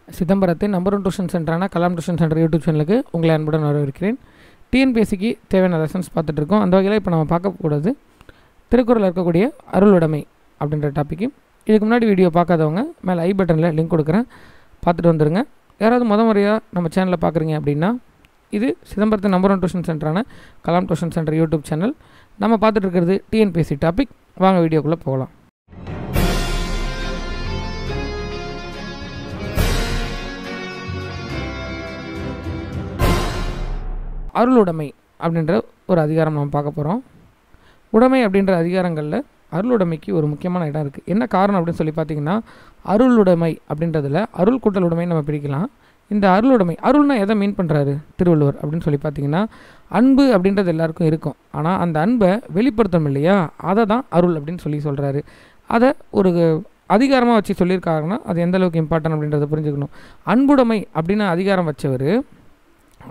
சிதம்பரத்தின் number 1 tuition சென்டரான Kalam tuition centre YouTube சேனலுக்கு உங்களை அன்புடன் வரவேற்கிறேன். டிஎன்பிஎஸ்சிக்கு தேவையான லெசன்ஸ் பார்த்துட்ருக்கோம். அந்த வகையில் இப்போ நம்ம பார்க்கக்கூடாது திருக்குறளில் இருக்கக்கூடிய அருளுடைமை அப்படின்ற டாப்பிக்கு. இதுக்கு முன்னாடி வீடியோ பார்க்காதவங்க மேலே ஐ பட்டனில் லிங்க் கொடுக்குறேன், பார்த்துட்டு வந்துடுங்க. யாராவது முறையாக நம்ம சேனலில் பார்க்குறீங்க அப்படின்னா இது சிதம்பரத்தின் நம்பர் 1 டியூஷன் சென்டரான Kalam tuition centre YouTube channel. நம்ம பார்த்துட்டு இருக்கிறது டிஎன்பிஎஸ்சி டாபிக். வாங்க வீடியோக்குள்ளே போகலாம். அருளுடைமை அப்படின்ற ஒரு அதிகாரம் நம்ம பார்க்க போகிறோம். உடைமை அப்படின்ற அதிகாரங்களில் அருளுடைமைக்கு ஒரு முக்கியமான இடம் இருக்குது. என்ன காரணம் அப்படின்னு சொல்லி பார்த்தீங்கன்னா, அருளுடைமை அப்படின்றதில் அருள் கூட்டல் உடைமை நம்ம பிரிக்கலாம். இந்த அருளுடைமை, அருள்னா எதை மீன் பண்ணுறாரு திருவள்ளுவர் அப்படின்னு சொல்லி பார்த்தீங்கன்னா, அன்பு அப்படின்றது எல்லாருக்கும் இருக்கும். ஆனால் அந்த அன்பை வெளிப்படுத்தணும் இல்லையா, அதை தான் அருள் அப்படின்னு சொல்லி சொல்கிறாரு. அதை ஒரு அதிகாரமாக வச்சு சொல்லியிருக்காங்கன்னா அது எந்தளவுக்கு இம்பார்ட்டன்ட் அப்படின்றத புரிஞ்சுக்கணும். அன்புடைமை அப்படின்னு அதிகாரம் வச்சவர்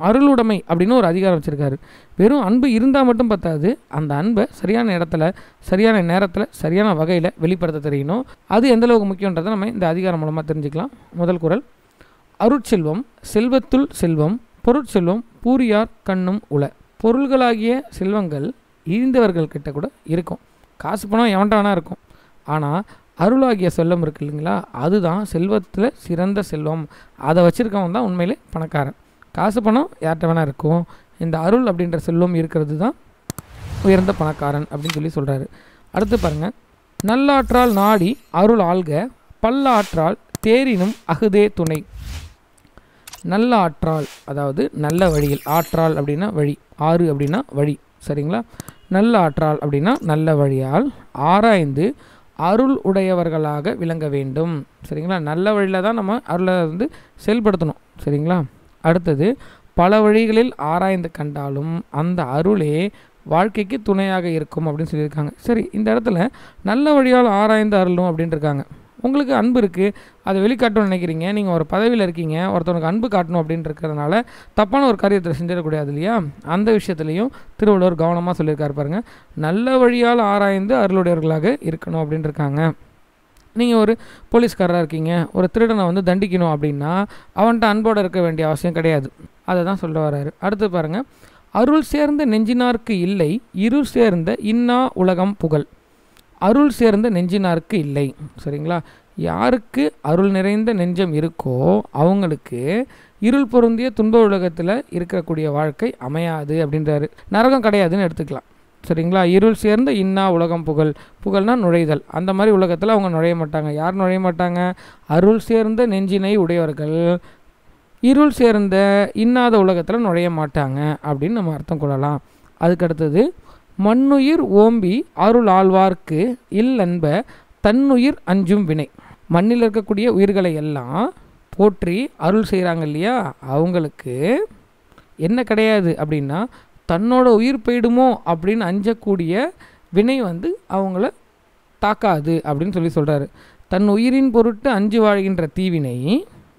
அருளுடைமை அப்படின்னு ஒரு அதிகாரம் வச்சுருக்காரு. வெறும் அன்பு இருந்தால் மட்டும் பத்தாது, அந்த அன்பை சரியான இடத்துல சரியான நேரத்தில் சரியான வகையில் வெளிப்படுத்த தெரியணும். அது எந்தளவுக்கு முக்கியன்றதை நம்ம இந்த அதிகாரம் மூலமாக தெரிஞ்சுக்கலாம். முதல் குறள், அருட்செல்வம் செல்வத்துள் செல்வம் பொருட்செல்வம் பூரியார் கண்ணும் உள. பொருள்களாகிய செல்வங்கள் ஈந்தவர்கள்கிட்ட கூட இருக்கும். காசு பணம் எவன்ட்ட வேணா இருக்கும். ஆனால் அருளாகிய செல்வம் இருக்குது இல்லைங்களா, அதுதான் செல்வத்தில் சிறந்த செல்வம். அதை வச்சுருக்கவன் தான் உண்மையிலே பணக்காரன். காசு பணம் யார்கிட்ட வேணா இருக்கும், இந்த அருள் அப்படின்ற செல்வம் இருக்கிறது தான் உயர்ந்த பணக்காரன் அப்படின்னு சொல்லி சொல்கிறாரு. அடுத்து பாருங்கள், நல்லாற்றால் நாடி அருள் ஆள்க பல்லாற்றால் தேரினும் அகுதே துணை. நல்ல ஆற்றால் அதாவது நல்ல வழியில், ஆற்றால் அப்படின்னா வழி, ஆறு அப்படின்னா வழி, சரிங்களா. நல்ல ஆற்றால் அப்படின்னா நல்ல வழியால் ஆராய்ந்து அருள் உடையவர்களாக விளங்க வேண்டும், சரிங்களா. நல்ல வழியில் தான் நம்ம அருளை செயல்படுத்தணும், சரிங்களா. அடுத்தது, பல வழிகளில் ஆராய்ந்து கண்டாலும் அந்த அருளே வாழ்க்கைக்கு துணையாக இருக்கும் அப்படின்னு சொல்லியிருக்காங்க. சரி, இந்த இடத்துல நல்ல வழியால் ஆராய்ந்து அருளும் அப்படின்னு இருக்காங்க. உங்களுக்கு அன்பு இருக்குது, அதை வெளிக்காட்டணும்னு நினைக்கிறீங்க, நீங்கள் ஒரு பதவியில் இருக்கீங்க, ஒருத்தவனுக்கு அன்பு காட்டணும் அப்படின்னு இருக்கிறதுனால தப்பான ஒரு காரியத்தை செஞ்சிடக்கூடாது இல்லையா. அந்த விஷயத்துலையும் திருவள்ளுவர் கவனமாக சொல்லியிருக்காரு பாருங்கள். நல்ல வழியால் ஆராய்ந்து அருளுடையவர்களாக இருக்கணும் அப்படின்னு இருக்காங்க. நீங்கள் ஒரு போலீஸ்காரராக இருக்கீங்க, ஒரு திருடனை தண்டிக்கணும் அப்படின்னா அவன்கிட்ட அன்போடு இருக்க வேண்டிய அவசியம் கிடையாது. அதை தான் சொல்ல வர்றாரு. அடுத்து பாருங்கள், அருள் சேர்ந்த நெஞ்சினார்க்கு இல்லை இருள் சேர்ந்த இன்னா உலகம் புகழ். அருள் சேர்ந்த நெஞ்சினார்க்கு இல்லை, சரிங்களா. யாருக்கு அருள் நிறைந்த நெஞ்சம் இருக்கோ அவங்களுக்கு இருள் பொருந்திய துன்ப உலகத்தில் இருக்கக்கூடிய வாழ்க்கை அமையாது அப்படின்றாரு. நரகம் கிடையாதுன்னு எடுத்துக்கலாம், சரிங்களா. இருள் சேர்ந்த இன்னா உலகம் புகழ், புகழ்னா நுழைதல், அந்த மாதிரி உலகத்தில் அவங்க நுழைய மாட்டாங்க. யார் நுழைய மாட்டாங்க? அருள் சேர்ந்த நெஞ்சினை உடையவர்கள் இருள் சேர்ந்த இன்னாத உலகத்தில் நுழைய மாட்டாங்க அப்படின்னு நம்ம அர்த்தம் கொள்ளலாம். அதுக்கடுத்தது, மண்ணுயிர் ஓம்பி அருள் ஆழ்வார்க்கு இல் அன்ப தன்னுயிர் அஞ்சும் வினை. மண்ணில் இருக்கக்கூடிய உயிர்களை எல்லாம் போற்றி அருள் செய்கிறாங்க இல்லையா, அவங்களுக்கு என்ன கிடையாது அப்படின்னா தன்னோட உயிர் போயிடுமோ அப்படின்னு அஞ்சக்கூடிய வினை அவங்கள தாக்காது அப்படின்னு சொல்லி சொல்கிறாரு. தன் உயிரின் பொருட்டு அஞ்சு வாழ்கின்ற தீவினை,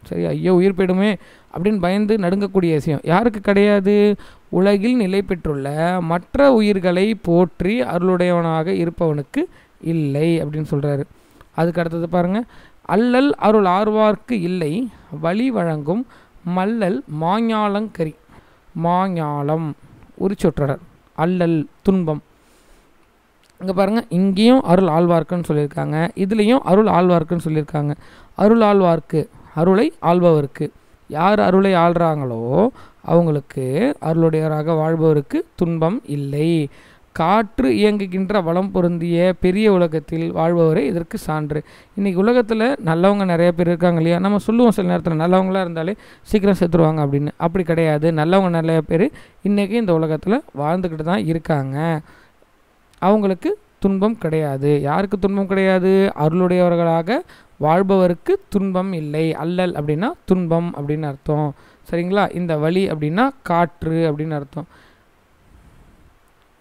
சரி, ஐயோ உயிர் போயிடுமே அப்படின்னு பயந்து நடுங்கக்கூடிய விஷயம் யாருக்கு கிடையாது? உலகில் நிலை பெற்றுள்ள மற்ற உயிர்களை போற்றி அருளுடையவனாக இருப்பவனுக்கு இல்லை அப்படின்னு சொல்கிறாரு. அதுக்கு அடுத்தது பாருங்கள், அல்லல் அருள் ஆர்வார்க்கு இல்லை வழி வழங்கும் மல்லல் மாஞாலங்கரி. மாஞாலம் உரிச்சொற்றர், அல்லல் துன்பம். இங்கே பாருங்கள், இங்கேயும் அருள் ஆழ்வார்க்குன்னு சொல்லியிருக்காங்க, இதுலேயும் அருள் ஆழ்வார்க்குன்னு சொல்லியிருக்காங்க. அருள் ஆழ்வார்க்கு அருளை ஆள்பவருக்கு, யார் அருளை ஆள்றாங்களோ அவங்களுக்கு அருளுடையவராக வாழ்பவருக்கு துன்பம் இல்லை. காற்று இயங்குகின்ற வளம் பொருந்திய பெரிய உலகத்தில் வாழ்பவரே இதற்கு சான்று. இன்றைக்கி உலகத்தில் நல்லவங்க நிறைய பேர் இருக்காங்க இல்லையா, நம்ம சொல்லுவோம் சில நேரத்தில் நல்லவங்களாக இருந்தாலே சீக்கிரம் செத்துருவாங்க அப்படின்னு. அப்படி கிடையாது, நல்லவங்க நிறைய பேர் இன்றைக்கி இந்த உலகத்தில் வாழ்ந்துக்கிட்டு தான் இருக்காங்க. அவங்களுக்கு துன்பம் கிடையாது. யாருக்கு துன்பம் கிடையாது? அருளுடையவர்களாக வாழ்பவருக்கு துன்பம் இல்லை. அல்லல் அப்படின்னா துன்பம் அப்படின்னு அர்த்தம், சரிங்களா. இந்த வழி அப்படின்னா காற்று அப்படின்னு அர்த்தம்.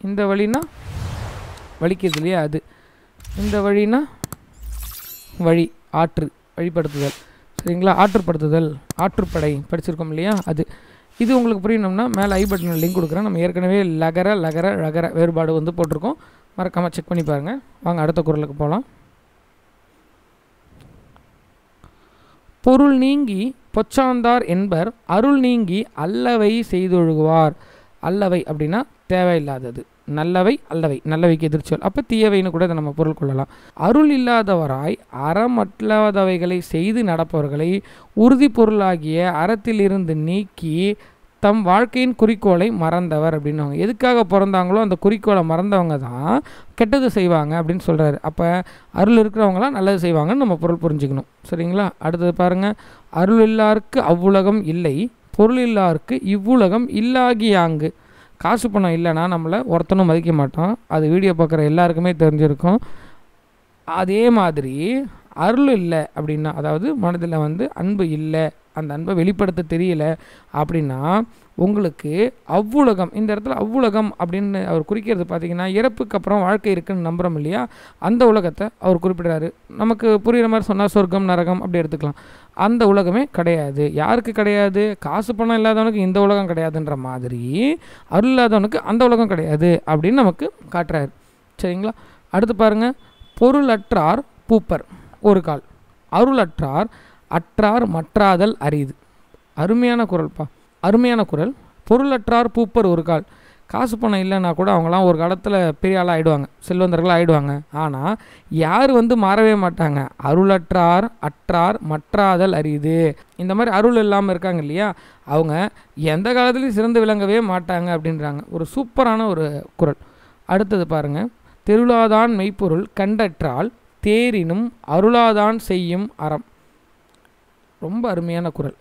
இந்த வழினா வலிக்குது இல்லையா அது, இந்த வழினா வழி, ஆற்று, வழிப்படுத்துதல், சரிங்களா. ஆற்றுப்படுத்துதல், ஆற்றுப்படை படிச்சிருக்கோம் இல்லையா அது. இது உங்களுக்கு புரியணும்னா மேலே ஐ பட்டனில் லிங்க் கொடுக்குறேன். நம்ம ஏற்கனவே லகர லகர ரகர வேறுபாடு போட்டிருக்கோம், மறக்காமல் செக் பண்ணி பாருங்கள். வாங்க அடுத்த குறளுக்கு போகலாம். பொருள் நீங்கி பொச்சாந்தார் என்பர் அருள் நீங்கி அல்லவை செய்தொழுகுவார். அல்லவை அப்படின்னா தேவையில்லாதது, நல்லவை அல்லவை, நல்லவைக்கு எதிர்ச்சொல். அப்போ தீயவைன்னு கூட இதை நம்ம பொருள் கொள்ளலாம். அருள் இல்லாதவராய் அறமற்றாதவைகளை செய்து நடப்பவர்களை உறுதி பொருளாகிய அறத்திலிருந்து நீக்கி தம் வாழ்க்கையின் குறிக்கோளை மறந்தவர் அப்படின்னவங்க. எதுக்காக பிறந்தாங்களோ அந்த குறிக்கோளை மறந்தவங்க தான் கெட்டது செய்வாங்க அப்படின்னு சொல்கிறாரு. அப்போ அருள் இருக்கிறவங்களாம் நல்லது செய்வாங்கன்னு நம்ம பொருள் புரிஞ்சுக்கணும். சரிங்களா? அடுத்தது பாருங்கள். அருள் இல்லாருக்கு அவ்வுலகம் இல்லை, பொருள் இல்லாருக்கு இவ்வுலகம் இல்லாகியாங்கு. காசு பணம் இல்லைன்னா நம்மளை ஒருத்தனும் மதிக்க மாட்டோம். அது வீடியோ பார்க்குற எல்லாருக்குமே தெரிஞ்சிருக்கும். அதே மாதிரி அருள் இல்லை அப்படின்னா, அதாவது மனதில் அன்பு இல்லை, அந்த அன்பை வெளிப்படுத்த தெரியல அப்படின்னா உங்களுக்கு அவ்வுலகம், இந்த இடத்துல அவ்வுலகம் அப்படின்னு அவர் குறிக்கிறது பார்த்திங்கன்னா இறப்புக்கு அப்புறம் வாழ்க்கை இருக்குன்னு நம்புகிறோம் இல்லையா, அந்த உலகத்தை அவர் குறிப்பிடுறாரு. நமக்கு புரிகிற மாதிரி சொன்னால் சொர்க்கம் நரகம் அப்படி எடுத்துக்கலாம். அந்த உலகமே கிடையாது. யாருக்கு கிடையாது? காசு பணம் இல்லாதவனுக்கு இந்த உலகம் கிடையாதுன்ற மாதிரி அருள் இல்லாதவனுக்கு அந்த உலகம் கிடையாது அப்படின்னு நமக்கு காட்டுறாரு. சரிங்களா? அடுத்து பாருங்கள். பொருளற்றார் பூப்பர் ஒரு கால், அருளற்றார் அற்றார் மற்றாதல் அரிது. அருமையான குரல்ப்பா, அருமையான குரல். பொருளற்றார் பூப்பர் ஒரு கால். காசு பணம் இல்லைன்னா கூட அவங்களாம் ஒரு காலத்தில் பெரிய ஆளாக ஆகிடுவாங்க, செல்வந்தர்களாக ஆகிடுவாங்க. ஆனால் யார் மாறவே மாட்டாங்க? அருளற்றார் அற்றார் மற்றாதல் அரிது. இந்த மாதிரி அருள் இல்லாமல் இருக்காங்க இல்லையா, அவங்க எந்த காலத்துலையும் சிறந்து விளங்கவே மாட்டாங்க அப்படின்றாங்க. ஒரு சூப்பரான ஒரு குரல். அடுத்தது பாருங்கள். தெருளாதான் மெய்ப்பொருள் கண்டற்றால் தேரினும் அருளாதான் செய்யும் அறம். ரொம்ப அருமையான குரல்.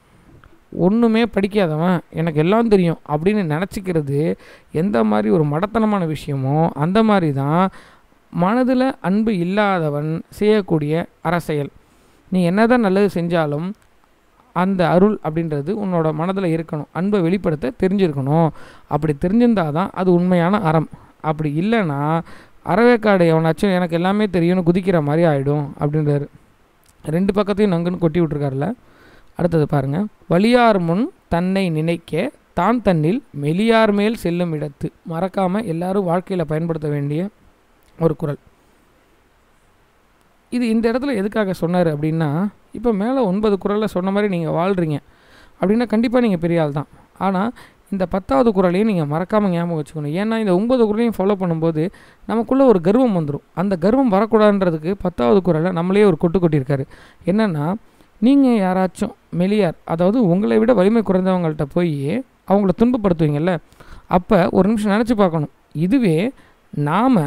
ஒன்றுமே படிக்காதவன் எனக்கு எல்லாம் தெரியும் அப்படின்னு நினச்சிக்கிறது எந்த மாதிரி ஒரு மடத்தனமான விஷயமோ அந்த மாதிரி தான் மனதில் அன்பு இல்லாதவன் செய்யக்கூடிய அரசியல். நீ என்ன தான் நல்லது செஞ்சாலும் அந்த அருள் அப்படின்றது உன்னோட மனதில் இருக்கணும், அன்பை வெளிப்படுத்த தெரிஞ்சிருக்கணும். அப்படி தெரிஞ்சிருந்தால் தான் அது உண்மையான அறம். அப்படி இல்லைன்னா அறவேக்காடு எவனாச்சும் எனக்கு எல்லாமே தெரியும்னு குதிக்கிற மாதிரி ஆகிடும் அப்படின்றாரு. ரெண்டு பக்கத்தையும் நங்குன்னு கொட்டி விட்ருக்காருல. அடுத்தது பாருங்கள். வலியார் முன் தன்னை நினைக்க தான் தன்னில் மெலியார் மேல் செல்லும் இடத்து. மறக்காமல் எல்லாரும் வாழ்க்கையில் பயன்படுத்த வேண்டிய ஒரு குரல் இது. இந்த இடத்துல எதுக்காக சொன்னார் அப்படின்னா, இப்போ மேலே 9 குரலில் சொன்ன மாதிரி நீங்கள் வாழ்கிறீங்க அப்படின்னா கண்டிப்பாக நீங்கள் பெரிய ஆள் தான். ஆனால் இந்த 10வது குரலையும் நீங்கள் மறக்காமல் ஞாபகம் வச்சுக்கணும். ஏன்னா இந்த 9 குரலையும் ஃபாலோ பண்ணும்போது நமக்குள்ளே ஒரு கர்வம் வந்துடும். அந்த கர்வம் வரக்கூடாதுன்றதுக்கு 10வது குரலை நம்மளே ஒரு கொட்டியிருக்காரு. என்னென்னா, நீங்கள் யாராச்சும் மெலியார், அதாவது உங்களை விட வலிமை குறைந்தவங்கள்ட்ட போய் அவங்கள துன்பப்படுத்துவீங்கள்ல, அப்போ ஒரு நிமிஷம் நினச்சி பார்க்கணும். இதுவே நாம்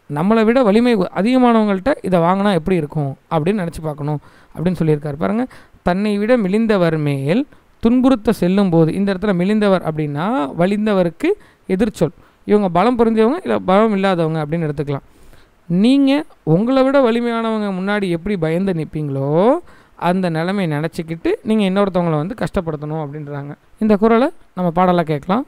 நம்மளை விட வலிமை அதிகமானவங்கள்ட்ட இதை வாங்கினா எப்படி இருக்கும் அப்படின்னு நினச்சி பார்க்கணும் அப்படின்னு சொல்லியிருக்காரு. பாருங்கள். தன்னை விட மெலிந்தவர் மேல் துன்புறுத்த செல்லும் போது, இந்த இடத்துல மெலிந்தவர் அப்படின்னா வலிந்தவருக்கு எதிர்ச்சொல். இவங்க பலம் பொருந்தியவங்க இல்லை பலம் இல்லாதவங்க அப்படின்னு எடுத்துக்கலாம். நீங்கள் உங்களை விட வலிமையானவங்க முன்னாடி எப்படி பயந்து நிற்பீங்களோ அந்த நிலைமையை நினச்சிக்கிட்டு நீங்கள் இன்னொருத்தவங்களை கஷ்டப்படுத்தணும் அப்படின்றாங்க. இந்த குரலை நம்ம பாடலாக கேட்கலாம்.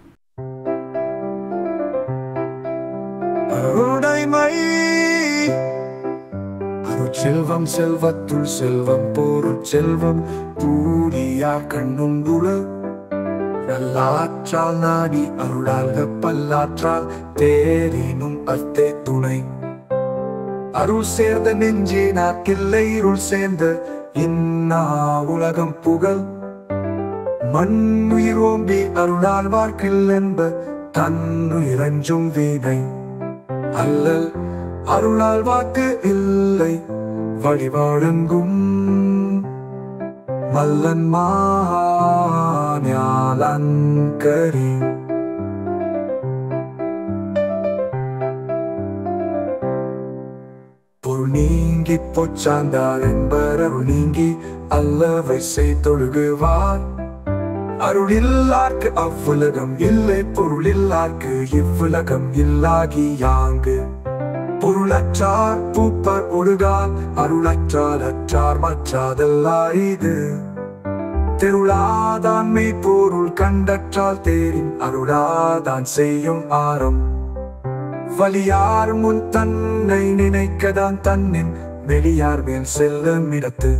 செல்வம் செல்வத்துள் செல்வம் பொருள் செல்வம் கூடியா கண்ணுண்டுள நல்லாற்றால் நாடி அருளாக பல்லாற்றால் தேரினும் அத்தே துணை. அருள் சேர்ந்த நெஞ்சே நாக்கில்லை இருள் சேர்ந்த இன்னா உலகம் புகழ். மண்ணுயிரோம்பி அருளால் வார்க்கில் என்ப தன்னுயிரஞ்சும் வீணை. அல்லல் அருளால் வாக்கு இல்லை வழிபாடுங்கும் மல்லன் மாஞாலங்கரி. பொருள் நீங்கி பொச்சாந்தார் என்பர் அருள் நீங்கி அல்லவை செய்தொழுகுவார். அருள் இல்லார்க்கு அவ்வுலகம் இல்லை, பொருள் இல்லார்க்கு இவ்வுலகம் இல்லாகி யாங்கு. பொருளற்றார் பூப்பர் ஒழுகால் அருளற்றால் அற்றார் மற்றாதல் அரிது. தெருளாதான் மெய்ப்பொருள் கண்டற்றால் தேரின் அருளாதான் செய்யும் ஆரம். வலியார் முன் தன்னை நினைக்கதான் தன்னின் வெளியார் மேல் செல்லும் இடத்து.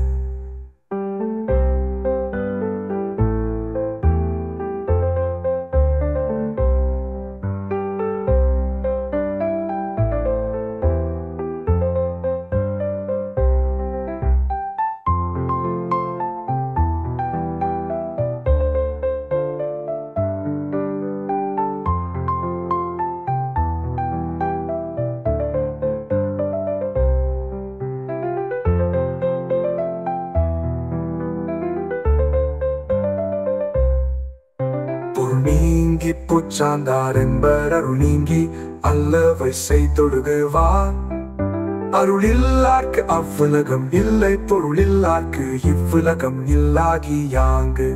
புச்சாந்தார் என்பர் அருள் நீங்கி அல்லவை செய்தொழுகுவார் அருளில்லார்க்கு அவ்வுலகம் இல்லை பொருளில்லார்க்கு இவ்வுலகம் இல்லாகி யாங்கு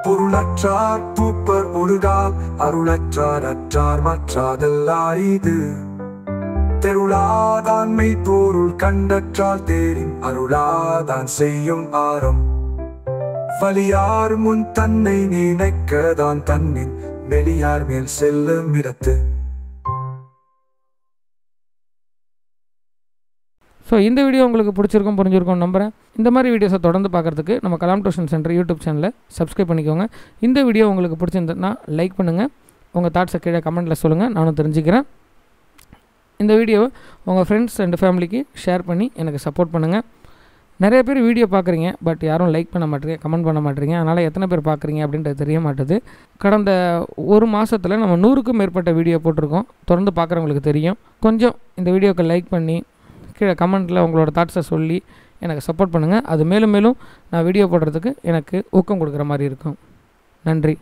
பொருளற்றார் பூப்பர் ஒழுகால் அருளற்றார் அற்றார் மற்றாதல்லார் இது தெருளாதான் மெய்ப்பொருள் கண்டற்றால் தேரின் அருளாதான் செய்யும் ஆரம் வலியார் முன் தன்னை நினைக்கதான் தன்னின் வெளியார் மேல் செல்லும் இடத்து. ஸோ இந்த வீடியோ உங்களுக்கு பிடிச்சிருக்கும் புரிஞ்சிருக்கும் நம்புகிறேன். இந்த மாதிரி வீடியோஸை தொடர்ந்து பார்க்குறதுக்கு நம்ம கலாம் டியூஷன் சென்டர் யூடியூப் சேனலை சப்ஸ்கிரைப் பண்ணிக்கோங்க. இந்த வீடியோ உங்களுக்கு பிடிச்சிருந்ததுன்னா லைக் பண்ணுங்கள், உங்கள் தாட்ஸை கீழே கமெண்ட்டில் சொல்லுங்கள், நானும் தெரிஞ்சுக்கிறேன். இந்த வீடியோவை உங்கள் ஃப்ரெண்ட்ஸ் அண்ட் ஃபேமிலிக்கு ஷேர் பண்ணி எனக்கு சப்போர்ட் பண்ணுங்கள். நிறைய பேர் வீடியோ பார்க்குறீங்க, பட் யாரும் லைக் பண்ண மாட்டேறீங்க, கமெண்ட் பண்ண மாட்டேறீங்க. அதனால் எத்தனை பேர் பார்க்குறீங்க அப்படின்றது தெரிய மாட்டுது. கடந்த ஒரு மாதத்தில் நம்ம 100க்கும் மேற்பட்ட வீடியோ போட்டிருக்கோம். தொடர்ந்து பார்க்குறவங்களுக்கு தெரியும். கொஞ்சம் இந்த வீடியோக்கு லைக் பண்ணி கீழே கமெண்ட்டில் உங்களோட தாட்ஸை சொல்லி எனக்கு சப்போர்ட் பண்ணுங்கள். அது மேலும் மேலும் நான் வீடியோ போடுறதுக்கு எனக்கு ஊக்கம் கொடுக்குற மாதிரி இருக்கும். நன்றி.